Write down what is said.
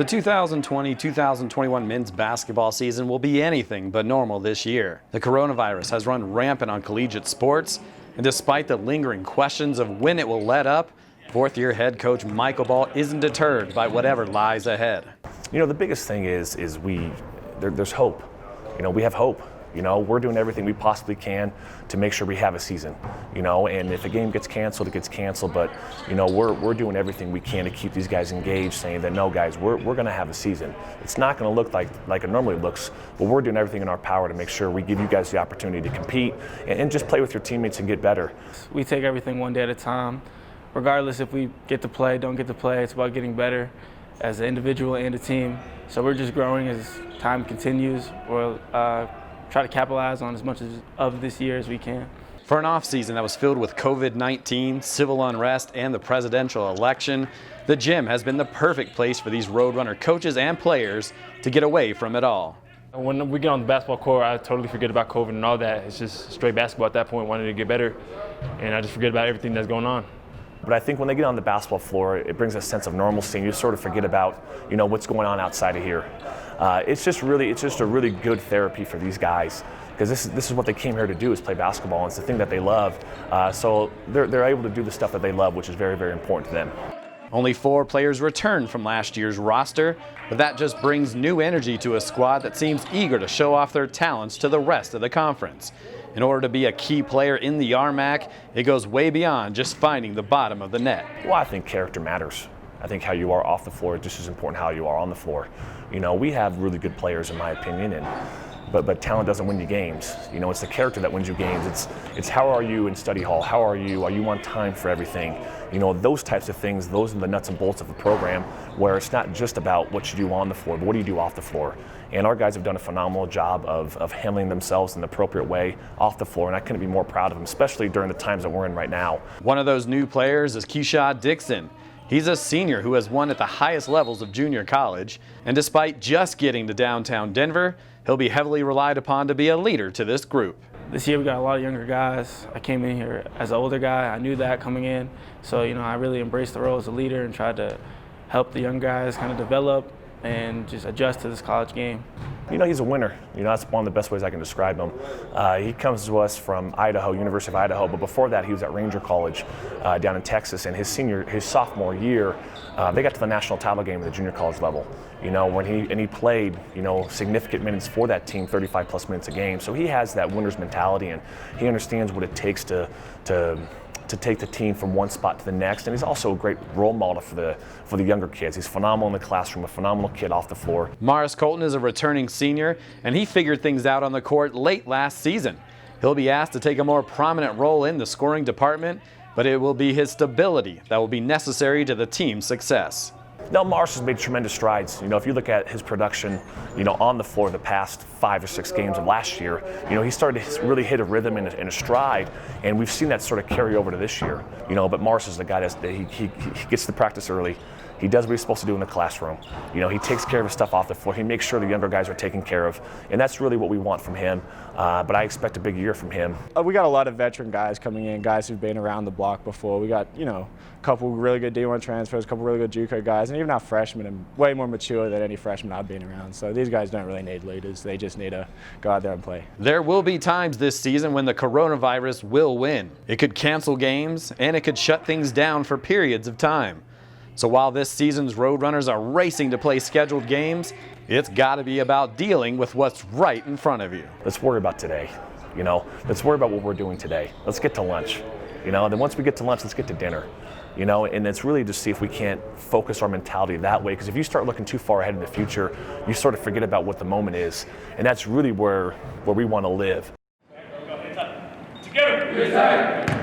The 2020-2021 men's basketball season will be anything but normal this year. The coronavirus has run rampant on collegiate sports, and despite the lingering questions of when it will let up, fourth-year head coach Michael Bahl isn't deterred by whatever lies ahead. You know, the biggest thing is there's hope. You know, we have hope. You know, we're doing everything we possibly can to make sure we have a season. You know, and if a game gets canceled, it gets canceled. But you know, we're doing everything we can to keep these guys engaged, saying that no, guys, we're going to have a season. It's not going to look like it normally looks, but we're doing everything in our power to make sure we give you guys the opportunity to compete and just play with your teammates and get better. We take everything one day at a time, regardless if we get to play, don't get to play. It's about getting better as an individual and a team. So we're just growing as time continues. We'll try to capitalize on as much of this year as we can. For an off-season that was filled with COVID-19, civil unrest, and the presidential election, the gym has been the perfect place for these Roadrunner coaches and players to get away from it all. When we get on the basketball court, I totally forget about COVID and all that. It's just straight basketball at that point, wanting to get better, and I just forget about everything that's going on. But I think when they get on the basketball floor, it brings a sense of normalcy, and you sort of forget about, you know, what's going on outside of here. It's just a really good therapy for these guys, because this is what they came here to do, is play basketball, and it's the thing that they love. So they're able to do the stuff that they love, which is very, very important to them. Only 4 players returned from last year's roster, but that just brings new energy to a squad that seems eager to show off their talents to the rest of the conference. In order to be a key player in the RMAC, it goes way beyond just finding the bottom of the net. Well, I think character matters. I think how you are off the floor is just as important how you are on the floor. You know, we have really good players in my opinion, but talent doesn't win you games. You know, it's the character that wins you games. It's how are you in study hall? How are you? Are you on time for everything? You know, those types of things, those are the nuts and bolts of the program, where it's not just about what you do on the floor, but what do you do off the floor? And our guys have done a phenomenal job of handling themselves in the appropriate way off the floor, and I couldn't be more proud of them, especially during the times that we're in right now. One of those new players is Keyshawn Dixon. He's a senior who has won at the highest levels of junior college, and despite just getting to downtown Denver, he'll be heavily relied upon to be a leader to this group. This year we got a lot of younger guys. I came in here as an older guy. I knew that coming in. So, you know, I really embraced the role as a leader and tried to help the young guys kind of develop and just adjust to this college game. You know, he's a winner. You know, that's one of the best ways I can describe him. He comes to us from Idaho, University of Idaho, but before that he was at Ranger College down in Texas, and his sophomore year, they got to the national title game at the junior college level. You know, when he played, you know, significant minutes for that team, 35 plus minutes a game. So he has that winner's mentality, and he understands what it takes to take the team from one spot to the next, and he's also a great role model for the younger kids. He's phenomenal in the classroom, a phenomenal kid off the floor. Morris Colton is a returning senior, and he figured things out on the court late last season. He'll be asked to take a more prominent role in the scoring department, but it will be his stability that will be necessary to the team's success. Now, Morris has made tremendous strides. You know, if you look at his production, you know, on the floor the past 5 or 6 games of last year, you know, he started to really hit a rhythm and a stride, and we've seen that sort of carry over to this year. You know, but Morris is the guy that he gets to practice early. He does what he's supposed to do in the classroom. You know, he takes care of his stuff off the floor. He makes sure the younger guys are taken care of, and that's really what we want from him. But I expect a big year from him. We got a lot of veteran guys coming in, guys who've been around the block before. We got, you know, a couple really good D1 transfers, a couple really good JUCO guys, and even our freshmen are way more mature than any freshman I've been around. So these guys don't really need leaders. They just need to go out there and play. There will be times this season when the coronavirus will win. It could cancel games, and it could shut things down for periods of time. So while this season's Roadrunners are racing to play scheduled games, it's got to be about dealing with what's right in front of you. Let's worry about today. You know, let's worry about what we're doing today. Let's get to lunch. You know, and then once we get to lunch, let's get to dinner. You know, and it's really to see if we can't focus our mentality that way, because if you start looking too far ahead in the future, you sort of forget about what the moment is, and that's really where we want to live. Together.